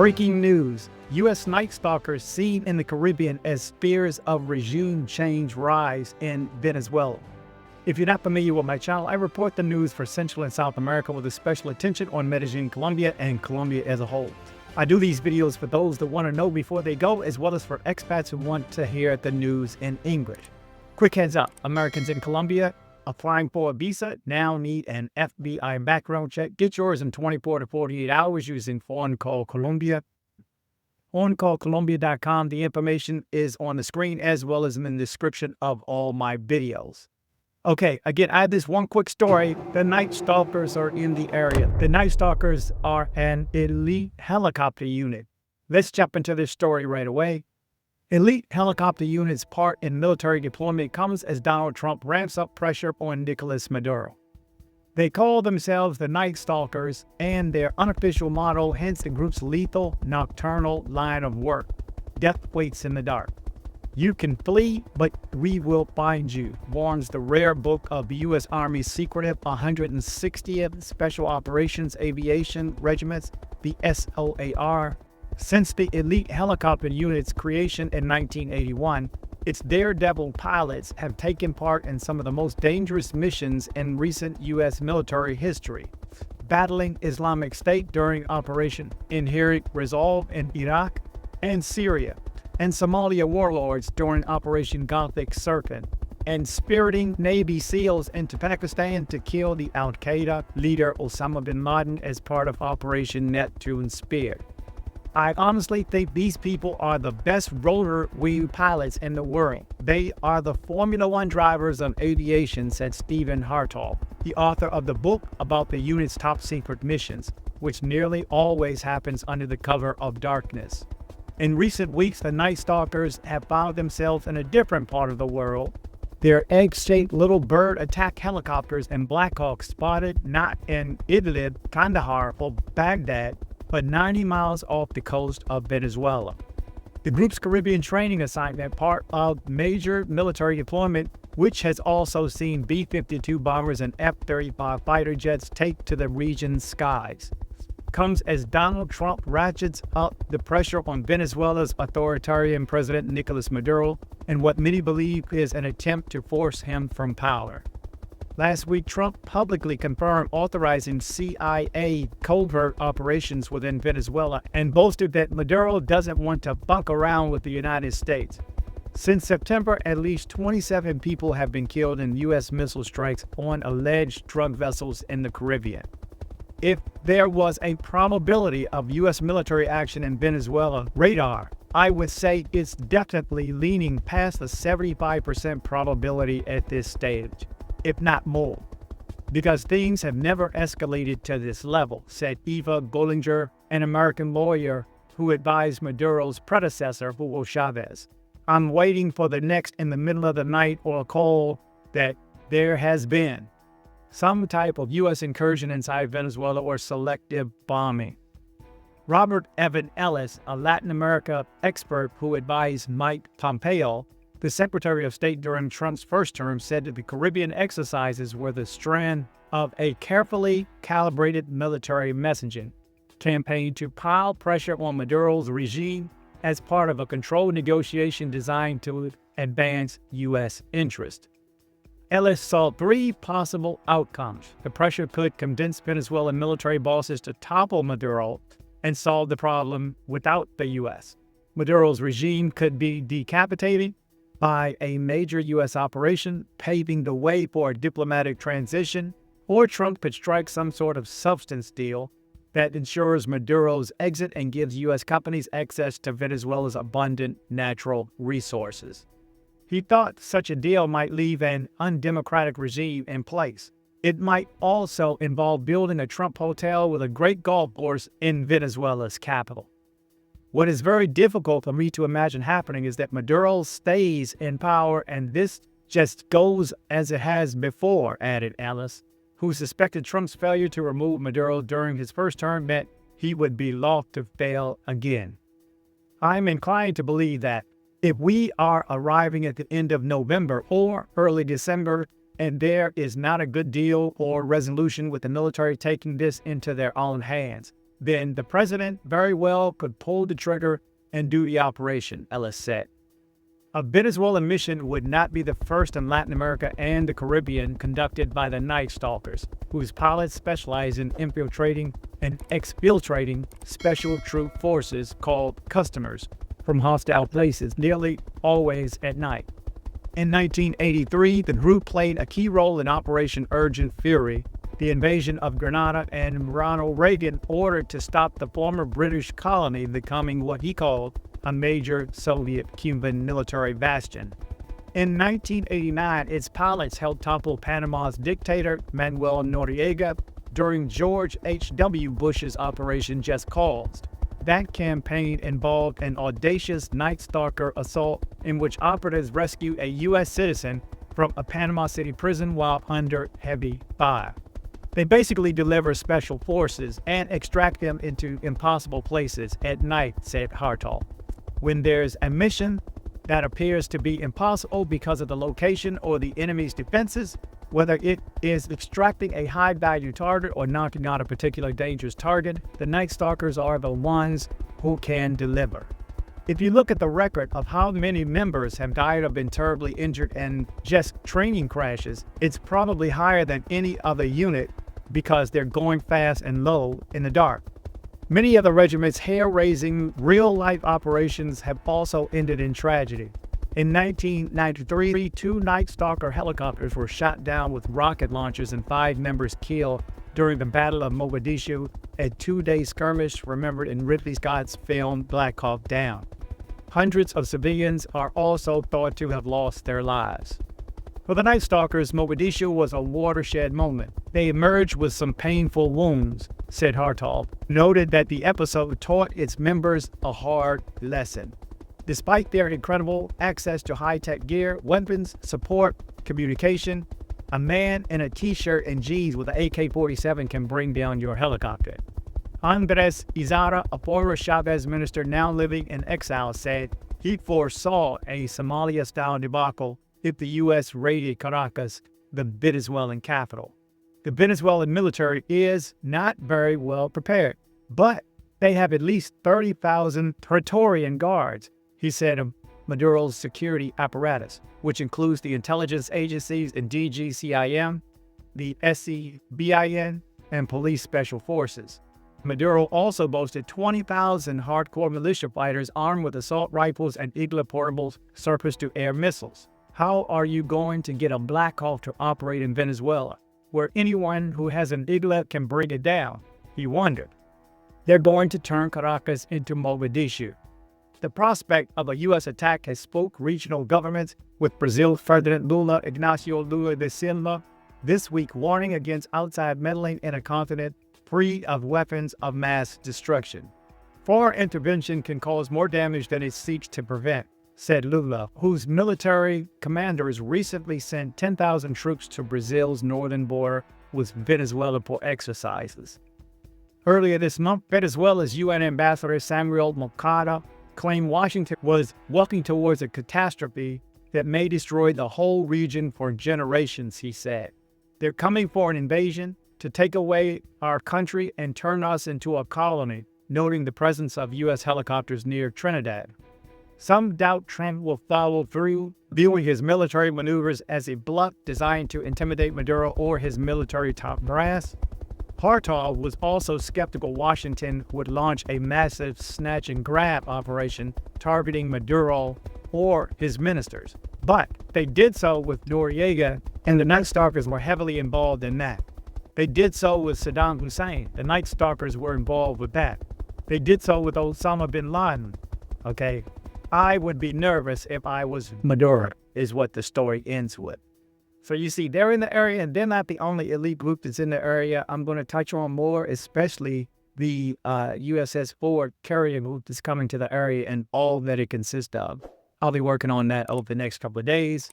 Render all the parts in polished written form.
Breaking news. U.S. Night Stalkers seen in the Caribbean as fears of regime change rise in Venezuela. If you're not familiar with my channel, I report the news for Central and South America with a special attention on Medellin, Colombia, and Colombia as a whole. I do these videos for those that want to know before they go, as well as for expats who want to hear the news in English. Quick heads up, Americans in Colombia applying for a visa now need an FBI background check. Get yours in 24 to 48 hours using Phone Call Colombia. OnCallColombia.com. The information is on the screen as well as in the description of all my videos. Okay, again, I have this one quick story. The Night Stalkers are in the area. The Night Stalkers are an elite helicopter unit. Let's jump into this story right away. Elite helicopter units' part in military deployment comes as Donald Trump ramps up pressure on Nicolás Maduro. They call themselves the Night Stalkers, and their unofficial motto, hence the group's lethal, nocturnal line of work: death waits in the dark. You can flee, but we will find you, warns the rare book of the U.S. Army's secretive 160th Special Operations Aviation Regiment, the SOAR. Since the elite helicopter unit's creation in 1981, its daredevil pilots have taken part in some of the most dangerous missions in recent U.S. military history, battling Islamic State during Operation Inherent Resolve in Iraq and Syria, and Somalia warlords during Operation Gothic Serpent, and spiriting Navy SEALs into Pakistan to kill the al-Qaeda leader Osama bin Laden as part of Operation Neptune Spear. I honestly think these people are the best rotor wing pilots in the world. They are the Formula One drivers of aviation, said Stephen Hartall, the author of the book about the unit's top secret missions, which nearly always happens under the cover of darkness. In recent weeks, the Night Stalkers have found themselves in a different part of the world. Their egg-shaped little bird attack helicopters and Black Hawks spotted not in Idlib, Kandahar, or Baghdad, but 90 miles off the coast of Venezuela. The group's Caribbean training assignment, part of major military deployment, which has also seen B-52 bombers and F-35 fighter jets take to the region's skies, comes as Donald Trump ratchets up the pressure on Venezuela's authoritarian president Nicolás Maduro in what many believe is an attempt to force him from power. Last week, Trump publicly confirmed authorizing CIA covert operations within Venezuela and boasted that Maduro doesn't want to fuck around with the United States. Since September, at least 27 people have been killed in U.S. missile strikes on alleged drug vessels in the Caribbean. If there was a probability of U.S. military action in Venezuela radar, I would say it's definitely leaning past the 75% probability at this stage, if not more, because things have never escalated to this level, said Eva Golinger, an American lawyer who advised Maduro's predecessor, Hugo Chavez. I'm waiting for the next in the middle of the night or a call that there has been some type of U.S. incursion inside Venezuela or selective bombing. Robert Evan Ellis, a Latin America expert who advised Mike Pompeo, the Secretary of State during Trump's first term, said that the Caribbean exercises were the strand of a carefully calibrated military messaging campaign to pile pressure on Maduro's regime as part of a controlled negotiation designed to advance U.S. interest. Ellis saw three possible outcomes. The pressure could convince Venezuelan military bosses to topple Maduro and solve the problem without the U.S. Maduro's regime could be decapitated by a major U.S. operation, paving the way for a diplomatic transition, or Trump could strike some sort of substance deal that ensures Maduro's exit and gives U.S. companies access to Venezuela's abundant natural resources. He thought such a deal might leave an undemocratic regime in place. It might also involve building a Trump hotel with a great golf course in Venezuela's capital. What is very difficult for me to imagine happening is that Maduro stays in power and this just goes as it has before, added Ellis, who suspected Trump's failure to remove Maduro during his first term meant he would be loth to fail again. I'm inclined to believe that if we are arriving at the end of November or early December and there is not a good deal or resolution with the military taking this into their own hands, then the president very well could pull the trigger and do the operation, Ellis said. A Venezuelan mission would not be the first in Latin America and the Caribbean conducted by the Night Stalkers, whose pilots specialize in infiltrating and exfiltrating special troop forces called customers from hostile places, nearly always at night. In 1983, the group played a key role in Operation Urgent Fury, the invasion of Grenada, and Ronald Reagan ordered to stop the former British colony becoming what he called a major Soviet-Cuban military bastion. In 1989, its pilots helped topple Panama's dictator Manuel Noriega during George H.W. Bush's Operation Just Cause. That campaign involved an audacious Night Stalker assault in which operatives rescue a U.S. citizen from a Panama City prison while under heavy fire. They basically deliver special forces and extract them into impossible places at night, said Hartall. When there's a mission that appears to be impossible because of the location or the enemy's defenses, whether it is extracting a high-value target or knocking out a particular dangerous target, the Night Stalkers are the ones who can deliver. If you look at the record of how many members have died or been terribly injured in just training crashes, it's probably higher than any other unit because they're going fast and low in the dark. Many of the regiment's hair-raising, real-life operations have also ended in tragedy. In 1993, 2 Night Stalker helicopters were shot down with rocket launchers and 5 members killed during the Battle of Mogadishu, a 2-day skirmish remembered in Ridley Scott's film Black Hawk Down. Hundreds of civilians are also thought to have lost their lives. For the Night Stalkers, Mogadishu was a watershed moment. They emerged with some painful wounds, said Hartall, noted that the episode taught its members a hard lesson. Despite their incredible access to high-tech gear, weapons, support, communication, a man in a t-shirt and jeans with an AK-47 can bring down your helicopter. Andres Izarra, a former Chavez minister now living in exile, said he foresaw a Somalia-style debacle if the U.S. raided Caracas, the Venezuelan capital. The Venezuelan military is not very well prepared, but they have at least 30,000 Praetorian guards, he said of Maduro's security apparatus, which includes the intelligence agencies and DGCIM, the SCBIN, and police special forces. Maduro also boasted 20,000 hardcore militia fighters armed with assault rifles and Igla portable surface-to-air missiles. How are you going to get a Black Hawk to operate in Venezuela, where anyone who has an Igla can bring it down? He wondered. They're going to turn Caracas into Mogadishu. The prospect of a U.S. attack has spooked regional governments, with Brazil's President Lula, Ignacio Lula da Silva, this week warning against outside meddling in a continent free of weapons of mass destruction. Foreign intervention can cause more damage than it seeks to prevent, said Lula, whose military commanders recently sent 10,000 troops to Brazil's northern border with Venezuela for exercises. Earlier this month, Venezuela's UN ambassador Samuel Moncada claimed Washington was walking towards a catastrophe that may destroy the whole region for generations, he said. They're coming for an invasion to take away our country and turn us into a colony, noting the presence of U.S. helicopters near Trinidad. Some doubt Trump will follow through, viewing his military maneuvers as a bluff designed to intimidate Maduro or his military top brass. Hartall was also skeptical Washington would launch a massive snatch and grab operation targeting Maduro or his ministers. But they did so with Noriega, and the Night Stalkers were heavily involved in that. They did so with Saddam Hussein. The Night Stalkers were involved with that. They did so with Osama bin Laden. Okay, I would be nervous if I was Maduro, is what the story ends with. So you see, they're in the area, and they're not the only elite group that's in the area. I'm going to touch on more, especially the USS Ford carrier group that's coming to the area and all that it consists of. I'll be working on that over the next couple of days.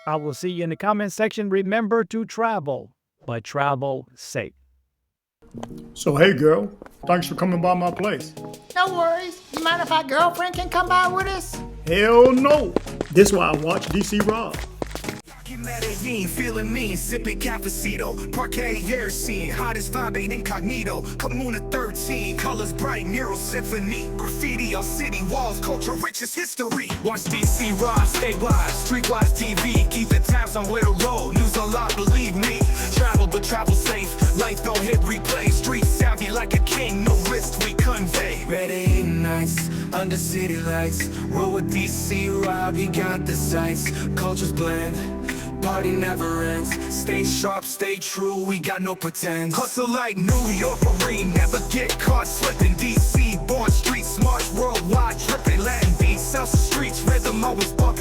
I will see you in the comment section. Remember to travel, but travel safe. So, hey, girl, thanks for coming by my place. No worries. You mind if our girlfriend can come by with us? Hell no. This is why I watch dcbornrob. In Medellin, feeling mean, sipping cafecito. Parquet hair scene, hottest vibe ain't incognito. Comuna 13, colors bright, mural symphony. Graffiti on city walls, culture rich as history. Watch DC Rob, stay wise, streetwise TV. Keep the tabs on where to roll, news a lot, believe me. Travel but travel safe, life don't hit replay. Street savvy like a king, no risk we convey. Medellin nights, under city lights. Roll with DC Rob, he got the sights. Cultures blend, party never ends. Stay sharp, stay true, we got no pretend. Hustle like New York Marine, never get caught slipping. DC born street smart, worldwide tripping. Latin beats, south streets, rhythm always bumping.